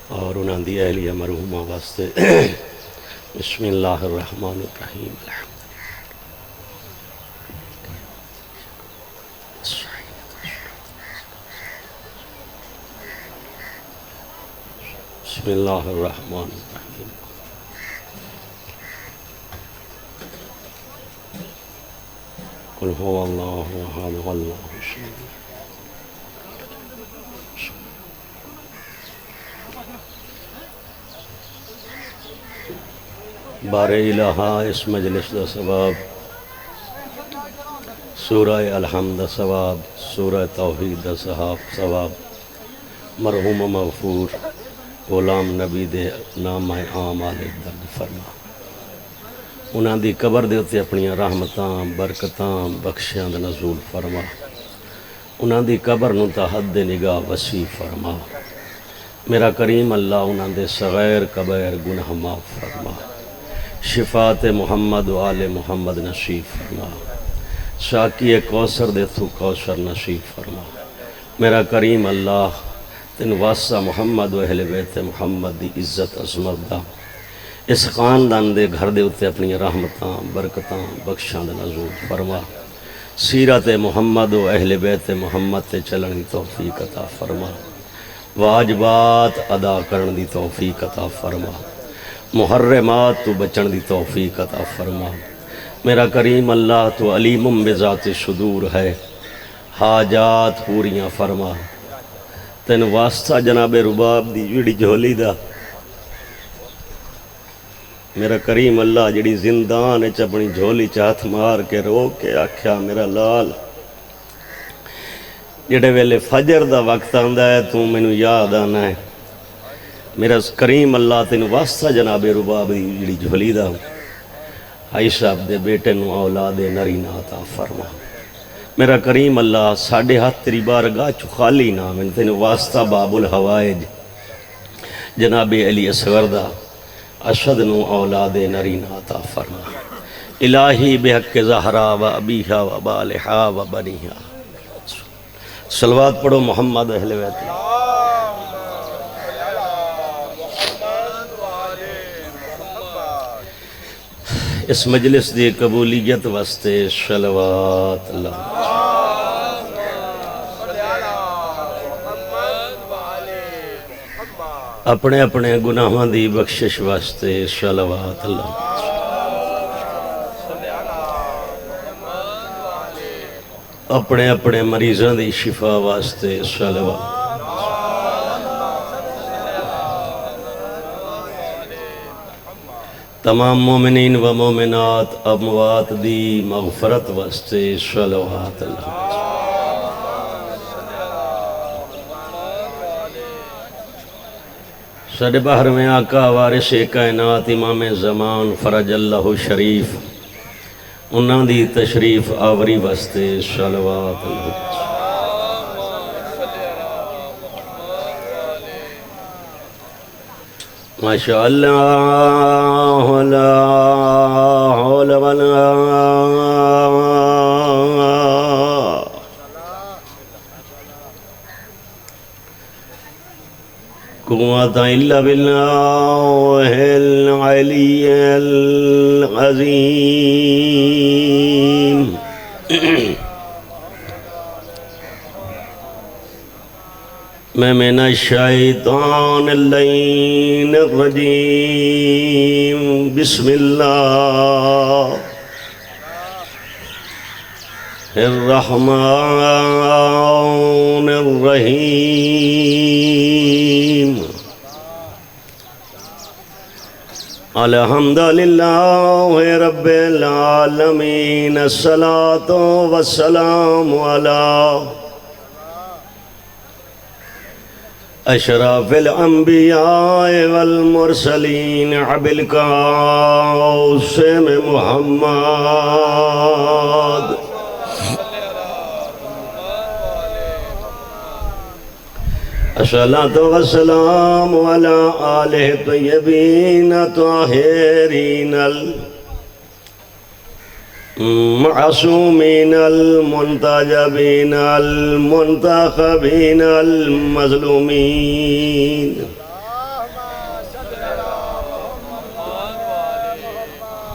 اور انہاں دی اہلیہ مرحومہ واسطے بسم اللہ الرحمن الرحیم بسم اللہ الرحمن الرحیم قل هو اللہ احد اللہ الصمد بار الہا اس مجلس دا ثواب سورہ الحمد دا ثواب سورہ توحید دا ثواب مرحوم مغفور غلام نبی دے نام اعمال درج فرما انہاں دی قبر دے اتے اپنی رحمتاں برکتاں بخشیاں دا نزول فرما انہاں دی قبر نو تا حد نگاہ وسیع فرما میرا کریم اللہ انہاں دے صغیر کبیر گناہ معاف فرما شفاعت محمد و آل محمد نصیب فرما ساقی کوثر دے تو کوثر نصیب فرما میرا کریم اللہ تین واسطہ محمد و اہل بیت محمد دی عزت عظمت دا اس خاندان دے گھر دے اتے اپنی رحمتاں برکتاں بخشاں دا نزول فرما سیرت محمد و اہل بیت محمد تے چلن دی توفیق عطا فرما واجبات ادا کرن دی توفیق عطا فرما محرمات تو بچن دی توفیق عطا فرما میرا کریم اللہ تو علیم بذات صدور ہے حاجات پوریاں فرما تین واسطہ جناب رباب دی جڑی جھولی دا میرا کریم اللہ جڑی زندان اچ اپنی جھولی چاہت مار کے رو کے آکھیا میرا لال جڑے ویلے فجر دا وقت آندا ہے تو مینوں یاد آنا ہے میرا کریم اللہ تین واسطہ جناب رباب دی جڑی جھولی دا عائشہ دے بیٹے نو اولاد نرینہ عطا فرما میرا کریم اللہ ساڑھے ہاتھ تیری بارگاہ چو خالی نہ میں تین واسطہ باب الحوائج جناب علی اصغر دا اشد نو اولاد نرینہ عطا فرما الہی بحق زہرا و ابیہا و بالہا و بنیہا صلوات پڑھو محمد اہل بیت اس مجلس دی قبولیت واسطے صلوات اللہ اپنے اپنے گناہاں دی بخشش واسطے صلوات اللہ اپنے اپنے مریضاں دی شفا واسطے صلوات تمام مومنین و مومنات اموات دی مغفرت واسطے صلوات اللہ ساڑھے باہر میں آقا وارث کائنات امام زمان فرج اللہ شریف انہاں دی تشریف آوری واسطے صلوات اللہ ماشاءاللہ لا حول ولا قوة إلا بالله العلي العظيم من الشيطان اللعين الرجيم بسم الله الرحمن الرحيم الحمد لله رب العالمين الصلاة والسلام على أشرف الأنبياء والمرسلين أبي القاسم محمد الصلاة والسلام على آله الطيبين الطاهرين المعصومين المنتجبين المنتخبين المظلومين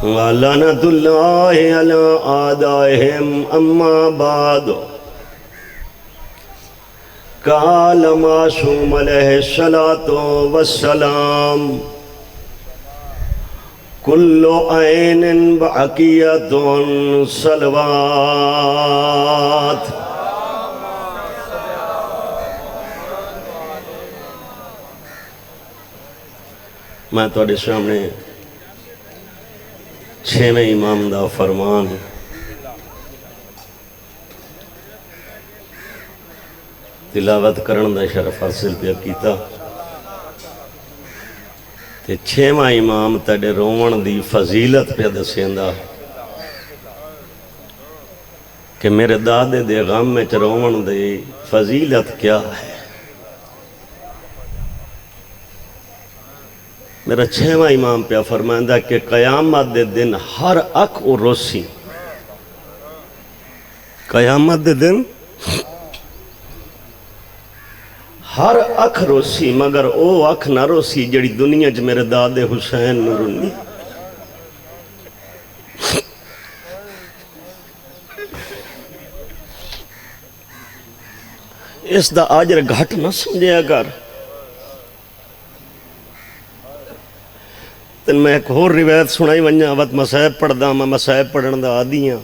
وَلَعْنَةُ اللَّهِ عَلَىٰ أَعْدَائِهِمْ أَمَّا بَعْدُ قال معصوم علیہ الصلاۃ والسلام کل عین بقیۃ صلوات۔ میں تواڈے سامنے چھویں امام دا فرمان تلاوت کرن دا شرف حاصل پیا کیتا تے چھواں امام تاڈے روون دی فضیلت پہ دسیندا کہ میرے دادے دے غم میں روون دی فضیلت کیا ہے۔ میرا چھواں امام پہ فرمائندہ کہ قیامت دے دن ہر اکھ او روسی، قیامت دے دن ہر اکھ روسی مگر او اکھ نہ روسی جڑی دنیا چ میرے دادے حسین نو رونی۔ اس دا آجر گھٹ نہ سمجھے اگر تن میں ایک اور روایت سنائی ونجا وقت مسائب پڑھ دا میں مسائب پڑھن دا آدیاں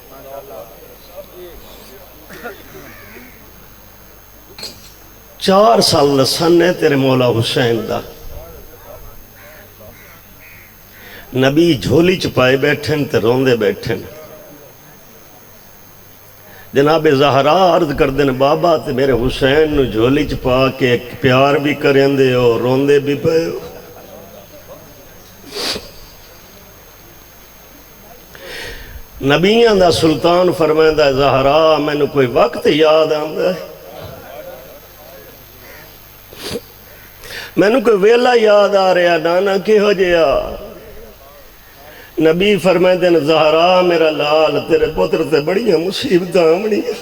4 سال لسن ہے تیرے مولا حسین دا نبی جھولی چپائے بیٹھن تے روندے بیٹھن جناب زہرا عرض کر دن بابا تے میرے حسین نو جھولی چپا کے پیار بھی کریں دے ہو روندے بھی پئے ہو۔ نبیان دا سلطان فرمائندہ زہرا میں نے کوئی وقت یاد آندہ ہے، میں نے کوئی ویلا یاد آ رہا نانا کی ہو جیا۔ نبی فرمائندہ زہرا میرا لال تیرے پتر تے بڑی مصیبت آمنی ہے۔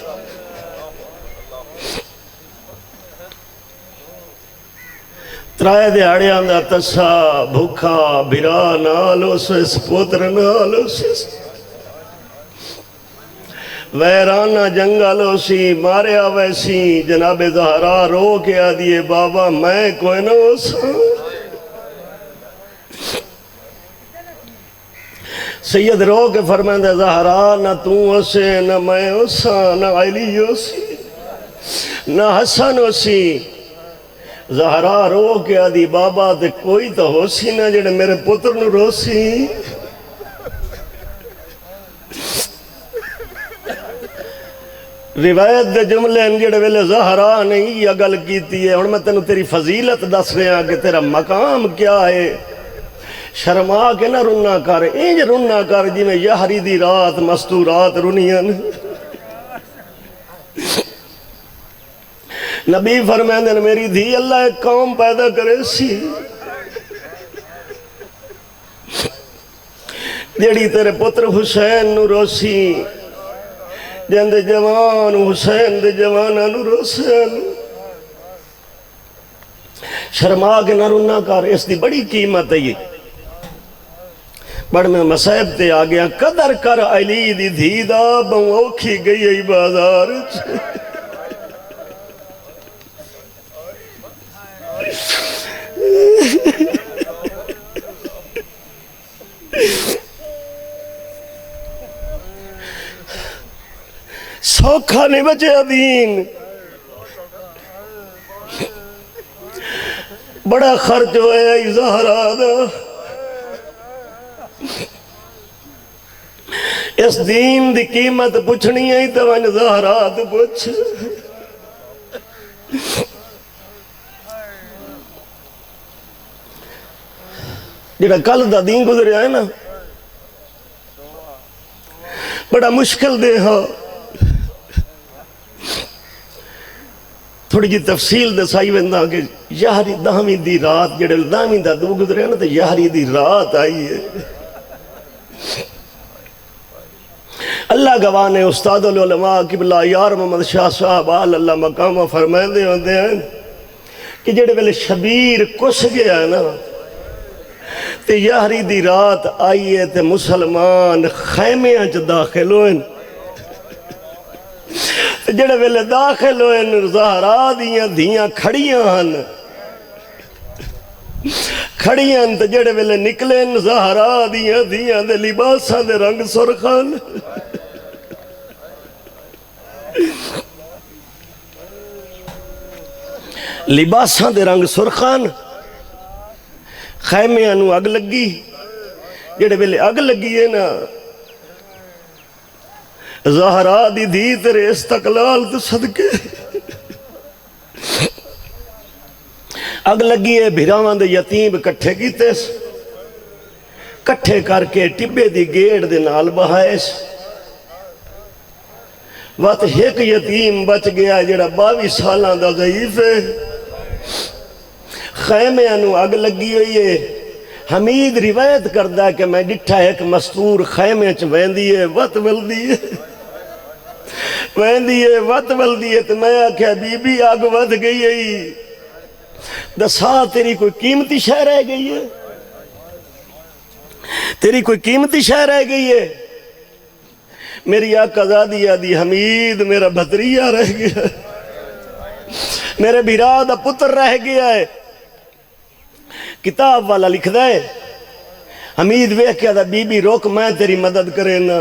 ترائے دیاڑے آندہ تسا بھوکا بھرا نالو سیس پتر نالو سیس ویرانہ جنگلوں سی ماریا ویسی جناب زہرا رو کے آدھیے بابا میں کوئی نہ ہو سا۔ سید رو کے فرمائندہ زہرا نہ تو ہو سے نہ میں ہو سا نہ علی ہو سی نہ حسن ہو سی۔ زہرا رو کے آدھی بابا تے کوئی تو ہو سی نہ جڑے میرے پتر نو رو سی۔ روایت دے جملے جڑے ویلے زہرا نہیں یہ گل کیتی ہے۔ اور میں تینوں تیری فضیلت دس رہا کہ تیرا مقام کیا ہے۔ شرما کے نہ رننا کر اینج رننا کر جی میں یہری دی رات مستورات رنیاں۔ نبی فرمائندے نے میری دھی اللہ ایک قوم پیدا کرے سی جڑی تیرے پتر حسین نو روسی جن دے جوان حسین دے جوانہ نو روسین شرما کے نہ رننا کر اس دی بڑی قیمت ہے۔ یہ بڑھ میں مسائب تے آ گیا قدر کر علی دی دھی دا بہوں اوکھی گئی ای بازار سوکھا نہیں بچے دین بڑا خرچ ہویا ای زہرا دا۔ اس دین دی قیمت پوچھنی ہے تو ون زہرا تو پوچھ۔ جڑا کل دا دین گزریا ہے نا بڑا مشکل دے ہاں تھوڑی جی تفصیل دسائی ویندہ کہ یہری دہویں دی رات جڑے دہویں دا دو گزرے نا تو یہری دی رات آئی ہے۔ اللہ گوانے استاد العلماء قبلہ یار محمد شاہ صاحب آل اللہ مقامہ فرمائے دے ہوندے ہیں کہ جڑے ویلے شبیر کس گیا ہے نا تے یاری دی رات آئیے تے مسلمان خیمیاں چ داخل ہوئے تے جڑے ویلے داخل ہوئے زہرا دیاں دھیاں کھڑیاں ہن کھڑیاں تے جڑے ویلے نکلے زہرا دیاں دھیاں دے لباساں دے رنگ سرخان لباساں دے رنگ سرخان خیمیاں نو اگ لگی جڑے ویلے اگ لگی ہے نا زہرا دی دھی تیرے استقلال تو صدقے اگ لگی ہے بھیراواں دے یتیم کٹھے کیتے کٹھے کر کے ٹبے دی گیڑ دے نال بہائے وقت ایک یتیم بچ گیا جڑا 22 سالاں دا ضعیف ہے خیمے انو اگ لگی ہوئی ہے حمید روایت کردہ کہ میں ڈٹھا ایک مستور خیمے چ ویندی ہے وقت ولدی ہے وقت ولدی ہے تو میں آکھیا بی بی آگ ود گئی ہے دسا تیری کوئی قیمتی شے رہ گئی ہے تیری کوئی قیمتی شے رہ گئی ہے میری آقا زادی آدھی حمید میرا بھتریہ رہ گیا ہے میرے بھیرا دا پتر رہ گیا ہے کتاب والا لکھ دے حمید ویکھ کیا دا بی بی روک میں تیری مدد کرے نا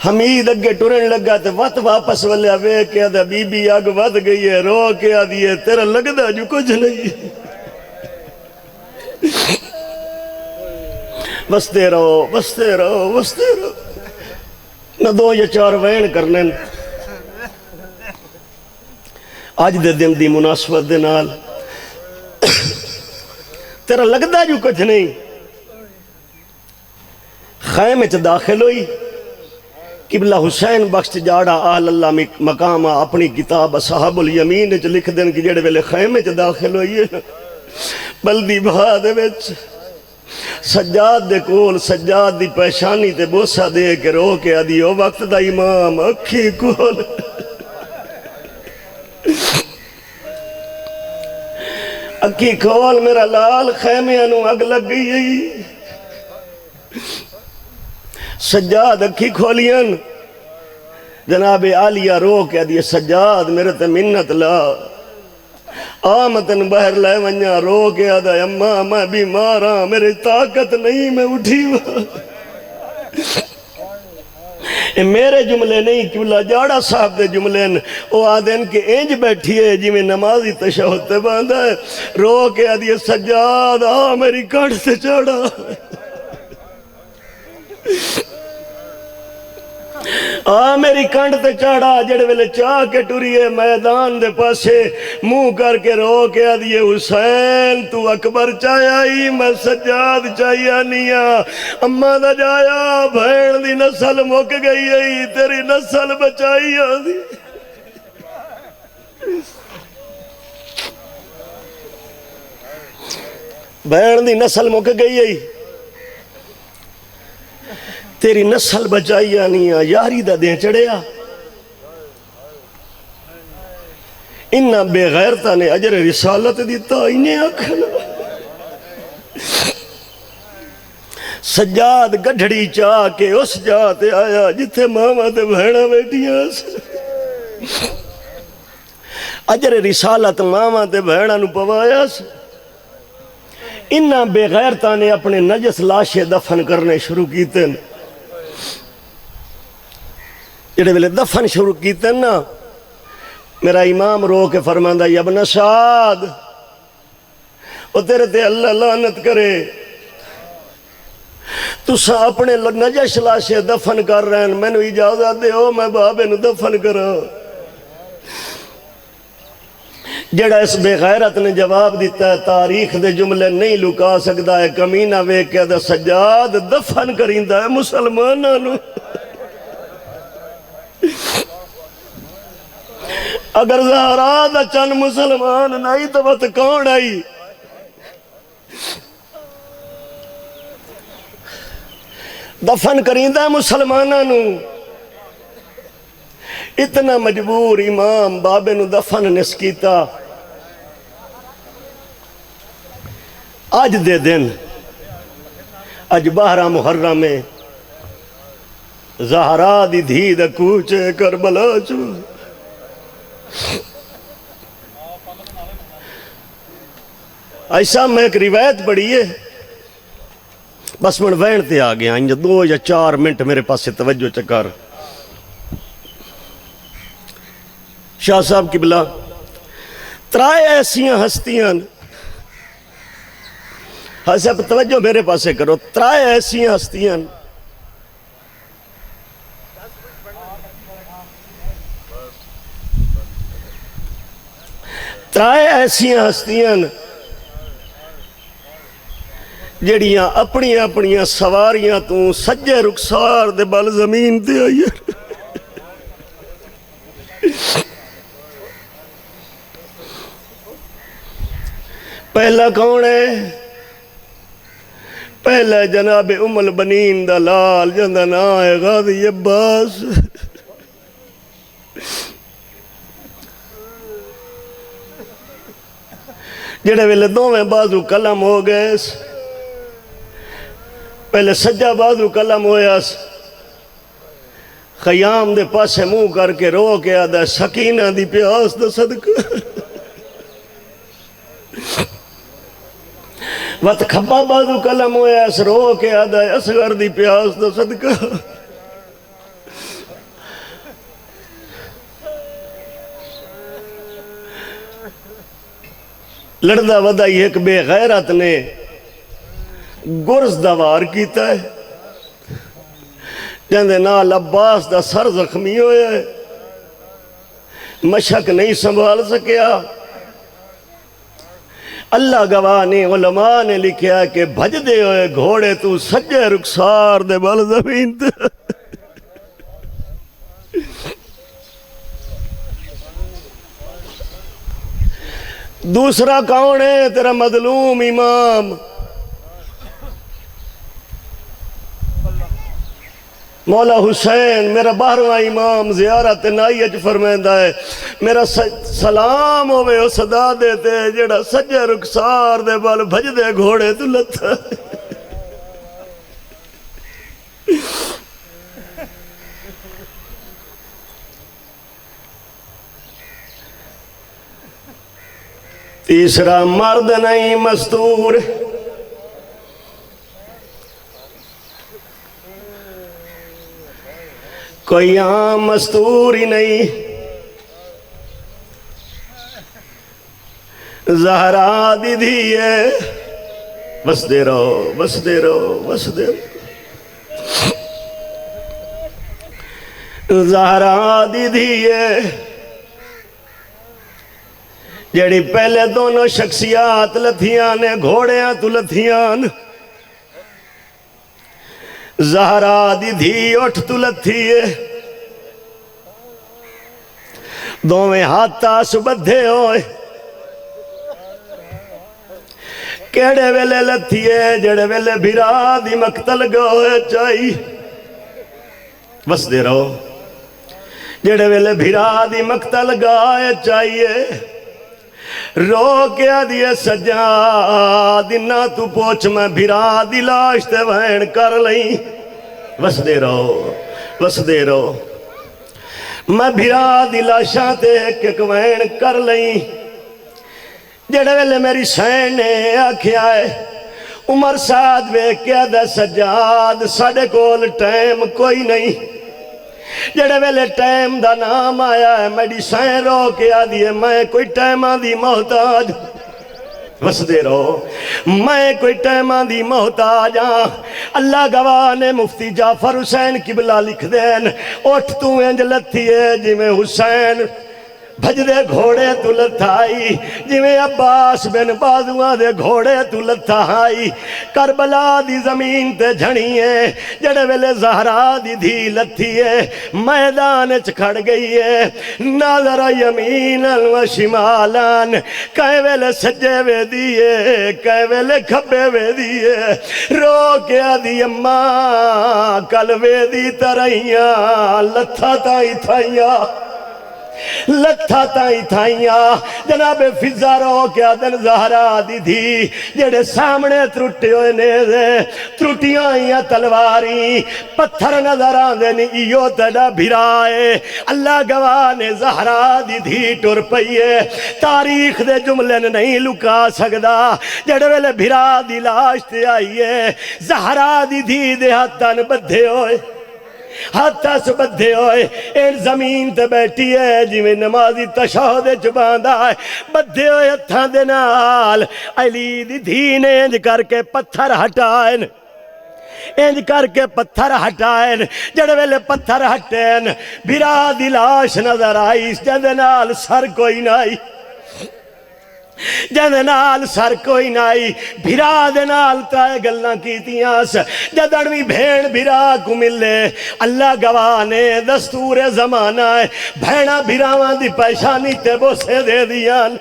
حمید اگے ٹرن لگا تے وقت واپس والیا ویکھ کیا دا بی بی آگ ود گئی ہے رو کیا دیئے تیرا لگ دا جو کچھ نہیں بستے رہو نہ 2 یا 4 وین کرنے آج دے دن دی مناسبت دے نال تیرا لگدا جو کچھ نہیں خیمے چ داخل ہوئی قبلہ حسین بخش جاڑا آل اللہ مقام اپنی کتاب اصحاب الیمین چ لکھ دن کی جڑے ویلے خیمے چ داخل ہوئی ہے بلدی بہا دے وچ سجاد دے کول سجاد دی پیشانی تے بوسہ دے کے رو کے آدھی او وقت دا امام اکھی کول اکھی کول میرا لال خیمے انو اگ لگ گئی سجاد اکھی کھولین جناب عالیہ رو کے آدھی سجاد میرے تے منت لا آمتن بہر لے ونیا رو کے آدھا اممہ میں بیمار ہاں میرے طاقت نہیں میں اٹھی میرے جملے نہیں کیولا جاڑا صاحب دے جملے او آدھن کے اینج بیٹھی ہے جی میں نمازی تشہد تے باندھا ہے رو کے آدھی سجاد میری کڑ سے چڑھا میری کنڈ تے چاڑا جڑے ویلے چاہ کے ٹوریے میدان دے پاسے منہ کر کے رو کے آدھیے حسین تو اکبر چاہیائی میں سجاد چاہیا نیا اممہ دا جایا بھین دی نسل مک گئی ہے تیری نسل بچائی آدھی بھین دی نسل مک گئی ہے تیری نسل بچائی آنی یاری دا دیں چڑھیا انہا بے غیرتا نے اجر رسالت دیتا انہیں آکھنا سجاد گڑھڑی چاہ کے اس جاتے آیا جتے ماما تے بھیڑا بیٹیاں اجر رسالت ماما تے بھیڑا نو پوایا انہا بے غیرتا نے اپنے نجس لاشے دفن کرنے شروع کیتے ہیں جڑے ویلے دفن شروع کیتے نا میرا امام رو کے فرماندہ یا ابن سعد او تیرے تے اللہ لعنت کرے تو سا اپنے نجش لاشے دفن کر رہے ہیں میں نے اجازت دے ہو میں بابے نو دفن کرا جڑا اس بے غیرت نے جواب دیتا ہے تاریخ دے جملے نہیں لکا سکتا ہے کمینہ وے کہ دا سجاد دفن کریندہ ہے مسلمانانو اگر زہرا دا چند مسلمان نہیں تو بات کون آئی دفن کریندہ ہے مسلمانانو اتنا مجبور امام بابے نو دفن نس کیتا اج دے دن اج 12 محرم میں زہرا دی دھی دا کوچے کربلا چو ایسا میں ایک روایت پڑھی ہے، بس من وین تے آ گیا، 2 یا 4 منٹ میرے پاس سے توجہ چکر۔ شاہ صاحب قبلہ 3 ایسیاں ہستیاں، صاحب توجہ میرے پاس سے کرو، 3 ایسیاں ہستیاں جڑیاں اپنیاں سواریاں تو سجے رخسار دے بل زمین تے آئی۔ پہلا کون ہے؟ پہلا جناب ام البنین دا لال جندہ نا ہے غازی عباس۔ جڑے ویلے 2 بازو قلم ہو گئے، پہلے سجا بازو قلم ہویا، خیام دے پاسے منہ کر کے رو کے آدھا سکینہ دی پیاس دا صدقہ، وقت کھبا بازو قلم ہویا، رو کے آدھا اصغر دی پیاس دا صدقہ۔ لڑدہ ودائی ایک بے غیرت نے گرز دا وار کیتا ہے، جندے نال عباس دا سر زخمی ہویا ہے، مشک نہیں سنبھال سکیا۔ اللہ گواہ نے علماء نے لکھیا کہ بھج دے ہوئے گھوڑے تو سجے رخسار دے بل زمین تے۔ دوسرا کون ہے؟ تیرا مظلوم امام مولا حسین، میرا 12واں امام زیارت نائیج فرمیندہ ہے، میرا سلام ہوئے او صدا دیتے جڑا سجے رخسار دے بل بھج دے گھوڑے تو لتا۔ تیسرا مرد نہیں مستور، کوئی عام مستور ہی نہیں، زہرا دی دھی ہے، بس دے رہو بس دے رہو بس دے رہو، زہرا دی دھی ہے، جڑی پہلے دونوں شخصیات لتھیاں نے گھوڑیاں تو لتھیاں، زہرا دی دھی اٹھ تو لتھی ہے، دوویں ہاتھا سبدھے ہوئے، کیڑے ویلے لتھی ہے جڑے ویلے بھیرا دی مقتل گوئے چاہی، بس دے رہو، جڑے ویلے بھیرا دی مقتل گوئے چاہیے، رو کیا دیئے سجاد نہ تو پوچھ میں بھیرا دی لاش تے وین کر لیں، بس دے رہو بس دے رہو، میں بھیرا دی لاشاں تے ایک وین کر لیں، جڑے ویلے میری سین نے آکھیا ہے عمر سعد وے کیا دے سجاد ساڑے کول ٹائم کوئی نہیں، جڑے ویلے ٹائم دا نام آیا ہے میری سائن رو کے آدھیے میں کوئی ٹائمہ دی محتاج، بس دے رہو، میں کوئی ٹائمہ دی محتاج ہاں، اللہ گواہ نے مفتی جعفر حسین قبلہ لکھ دین، اٹھ تو انج لتھی ہے جی میں حسین بھج دے گھوڑے تو لتھائی، جی میں عباس بن بازوان دے گھوڑے تو لتھائی، کربلا دی زمین تے جھنی ہے، جڑے ویلے زہرا دی دھی لتھی ہے، میدان چکھڑ گئی ہے، ناظر یمیناً و شمالاً، کہیں ویلے سجے وے دیئے، کہیں ویلے کھبے وے دیئے، رو کے آدھی اماں کل وے دی ترہیاں، لتھا تائی تھائیاں، لتھا تائیں تھائیاں جناب فضا رو کیا دن زہرا دی تھی جڑے سامنے ترٹے ہوئے نیزے ترٹیاں آئیاں تلواری پتھر نظر آندے نہیں ایو تیڑا بھرائے اللہ گواہ نے زہرا دی تھی ٹر پئیے تاریخ دے جملے نے نہیں لکا سکدا جڑے ویلے بھرا دی لاش تے آئیے زہرا دی تھی دے ہاتھاں بدھے ہوئے ہاتھا سے بدھے ہوئے این زمین تے بیٹھی ہے جی میں نمازی تشہد چباندہ ہے بدھے ہوئے ہتھاں دے نال علی دی دھین انج کر کے پتھر ہٹائن انج کر کے پتھر ہٹائن جڑے ویلے پتھر ہٹائن بھرا دی لاش نظر آئی جدے نال سر کوئی نائی جدے نال سر کوئی نائی بھرا دے نال ترائے گلنا کیتیاں جدڑوی بھیڑ بھرا کو ملے اللہ گواہ نے دستور زمانہ ہے بھیڑا بھراوان دی پیشانی تے بوسے دے دیان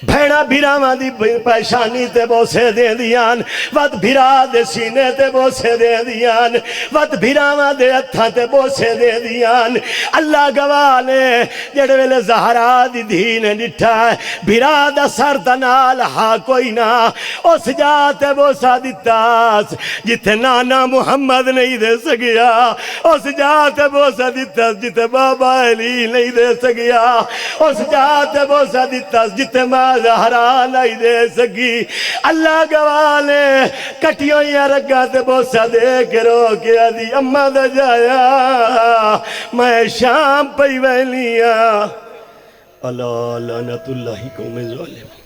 بھیڑا بھراوان دی پیشانی تے بوسے دے دیان وقت بھرا دے سینے تے بوسے دے دیان وقت بھراوان دے ہتھاں تے بوسے دے دیان اللہ گواہ نے جڑے ویلے زہرا دی دھین ڈٹھا ہے بھرا دا سر تنال ہاں کوئی نہ اس جاتے بوسا دیتاس جتے نانا محمد نہیں دے سگیا اس جاتے بوسا دیتاس جتے بابا علی نہیں دے سگیا اس جاتے بوسا دیتاس جتے ماں زہرا نہیں دے سکی اللہ گواہ نے کٹیوں یا رگا تے بوسا دے کے رو کیا دی اممہ دا جایا میں شام پئی ویلیاں اللہ لعنت اللہ قوم ظالم